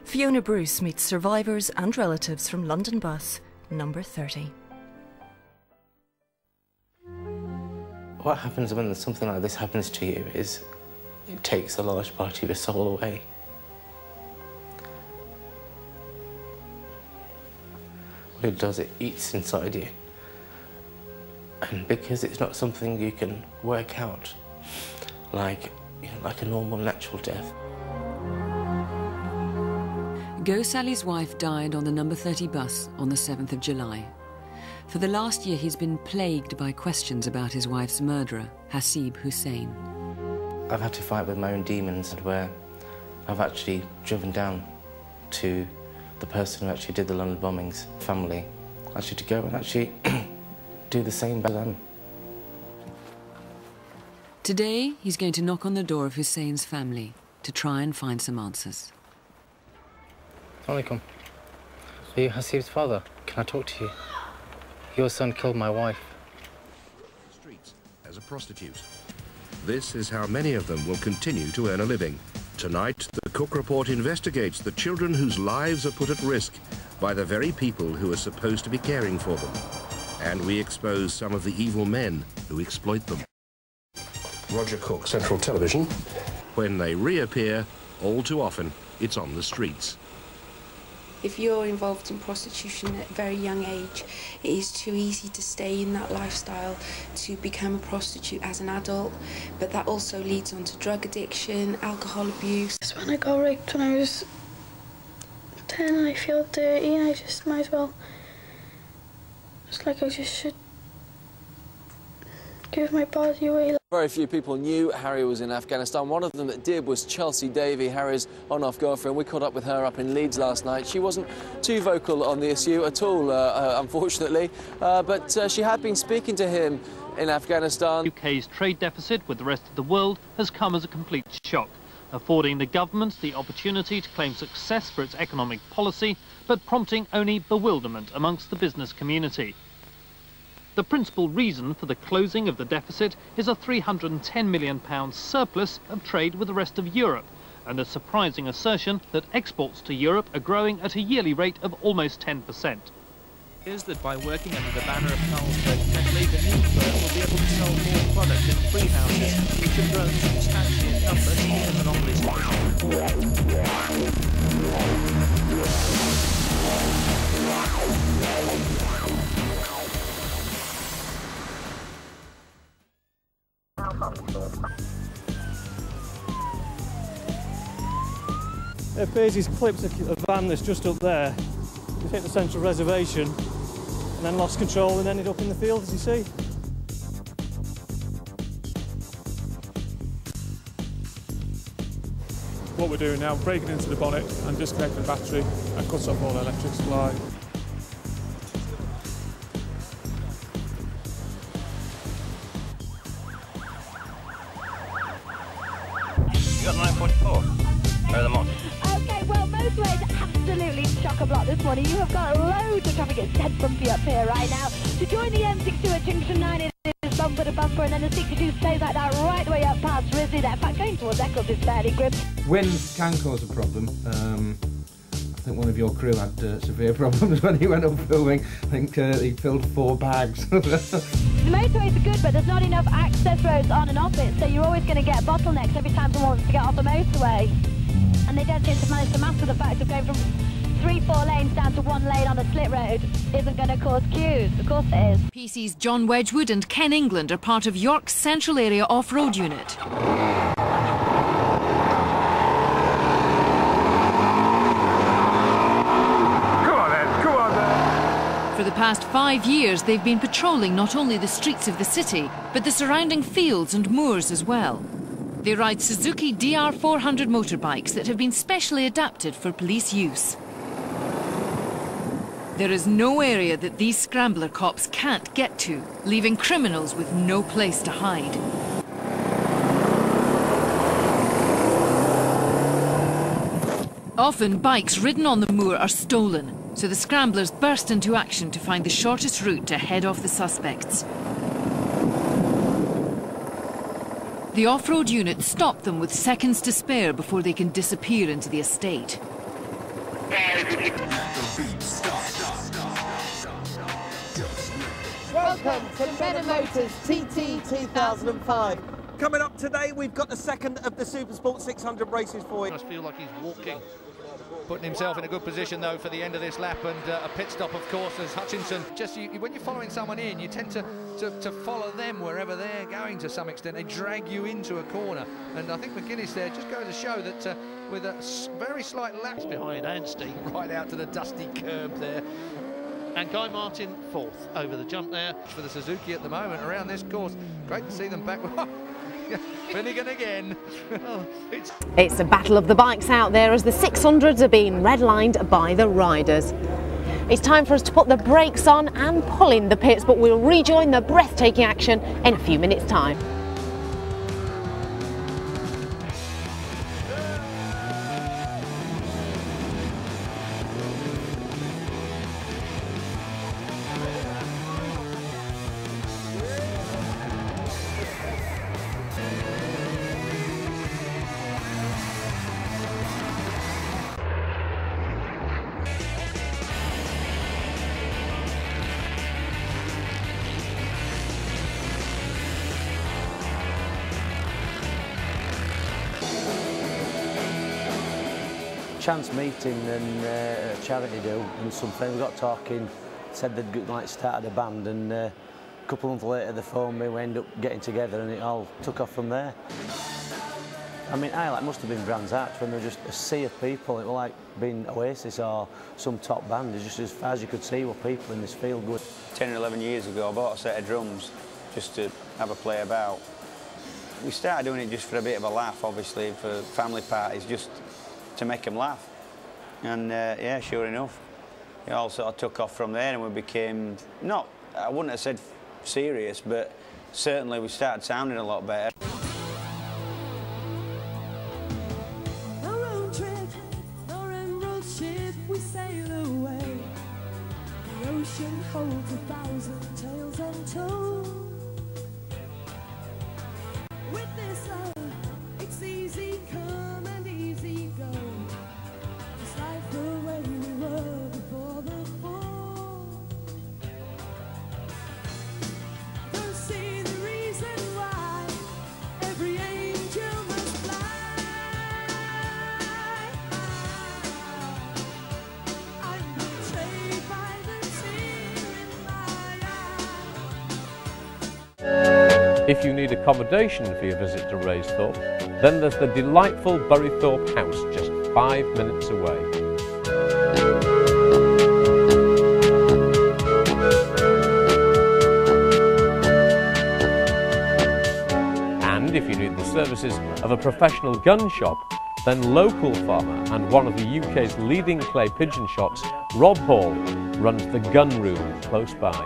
Fiona Bruce meets survivors and relatives from London bus number 30. What happens when something like this happens to you is it takes a large part of your soul away. What it does, it eats inside you. And because it's not something you can work out, like a normal natural death. Go Sally's wife died on the number 30 bus on the 7th of July. For the last year, he's been plagued by questions about his wife's murderer, Hasib Hussain. I've had to fight with my own demons, where I've actually driven down to the person who actually did the London bombings, family, actually to go and actually do the same by them. Today, he's going to knock on the door of Hussein's family to try and find some answers. Alaikum. Are you Hasib's father? Can I talk to you? Your son killed my wife. Streets as a prostitute. This is how many of them will continue to earn a living. Tonight, the Cook Report investigates the children whose lives are put at risk by the very people who are supposed to be caring for them. And we expose some of the evil men who exploit them. Roger Cook, Central Television. When they reappear, all too often, it's on the streets. If you're involved in prostitution at a very young age, it is too easy to stay in that lifestyle, to become a prostitute as an adult, but that also leads on to drug addiction, alcohol abuse. When I got raped when I was 10 and I feel dirty and I just might as well, it's like I just should give my body away. Very few people knew Harry was in Afghanistan. One of them that did was Chelsea Davey, Harry's on-off girlfriend. We caught up with her up in Leeds last night. She wasn't too vocal on the issue at all, unfortunately, but she had been speaking to him in Afghanistan. The UK's trade deficit with the rest of the world has come as a complete shock, affording the government the opportunity to claim success for its economic policy, but prompting only bewilderment amongst the business community. The principal reason for the closing of the deficit is a £310 million surplus of trade with the rest of Europe, and the surprising assertion that exports to Europe are growing at a yearly rate of almost 10%. Is that by working under the banner of Carlsberg Tetley, the new firm will be able to sell more product in free houses, which have grown substantially in number since the monopolies. Bearsy's clipped a van that's just up there. He's hit the central reservation and then lost control and ended up in the field, as you see. What we're doing now, breaking into the bonnet and disconnecting the battery and cuts off all the electric supply. You got 944? Where are them on? Okay, well, motorways absolutely chock-a-block this morning. You have got loads of traffic. It's dead bumpy up here right now. To join the M62 at Junction 9, it is bumper to bumper, and then the 62 stays like that right the way up past Risley there. In fact, going towards Eccles is fairly grim. Wind can cause a problem. I think one of your crew had severe problems when he went up filming. I think he filled 4 bags. The motorways are good, but there's not enough access roads on and off it, so you're always going to get bottlenecks every time someone wants to get off the motorway. And they don't seem to manage to master the fact of going from 3-4 lanes down to 1 lane on a slit road isn't going to cause queues. Of course it is. PC's John Wedgwood and Ken England are part of York's Central Area Off-Road Unit. For the past 5 years, they've been patrolling not only the streets of the city, but the surrounding fields and moors as well. They ride Suzuki DR400 motorbikes that have been specially adapted for police use. There is no area that these scrambler cops can't get to, leaving criminals with no place to hide. Often, bikes ridden on the moor are stolen, so the scramblers burst into action to find the shortest route to head off the suspects. The off-road unit stop them with seconds to spare before they can disappear into the estate. Welcome to Men & Motors TT 2005. Coming up today, we've got the second of the Supersport 600 races for you. I feel like he's walking. Putting himself in a good position though for the end of this lap, and a pit stop of course as Hutchinson. When you're following someone in, you tend to follow them wherever they're going to some extent. They drag you into a corner, and I think McGuinness there just goes to show that with a very slight lapse behind Anstey, right out to the dusty curb there. And Guy Martin fourth over the jump there for the Suzuki at the moment around this course. Great to see them back. Finnegan again. It's a battle of the bikes out there as the 600s are being redlined by the riders. It's time for us to put the brakes on and pull in the pits, but we'll rejoin the breathtaking action in a few minutes' time. Chance meeting and a charity do, and some friends got talking, said they'd like started a band, and a couple of months later they phoned me, we ended up getting together and it all took off from there. I mean, highlight must have been Brands Hatch when there was just a sea of people. It was like being Oasis or some top band. It's just as far as you could see were people in this field. 10 or 11 years ago I bought a set of drums just to have a play about. We started doing it just for a bit of a laugh, obviously, for family parties, just to make them laugh. And yeah, sure enough, it all sort of took off from there, and we became, not, I wouldn't have said serious, but certainly we started sounding a lot better. A road trip, or emerald ship, we sail away. The ocean holds 1,000 tales untold. With this love, it's easy come and easy go. It's life the way we were before the fall. Don't see the reason why every angel must fly. I'm betrayed by the tear in my eye. If you need accommodation for your visit to Raisthorpe, then there's the delightful Burythorpe House just 5 minutes away. And if you need the services of a professional gun shop, then local farmer and one of the UK's leading clay pigeon shops, Rob Hall, runs the Gun Room close by.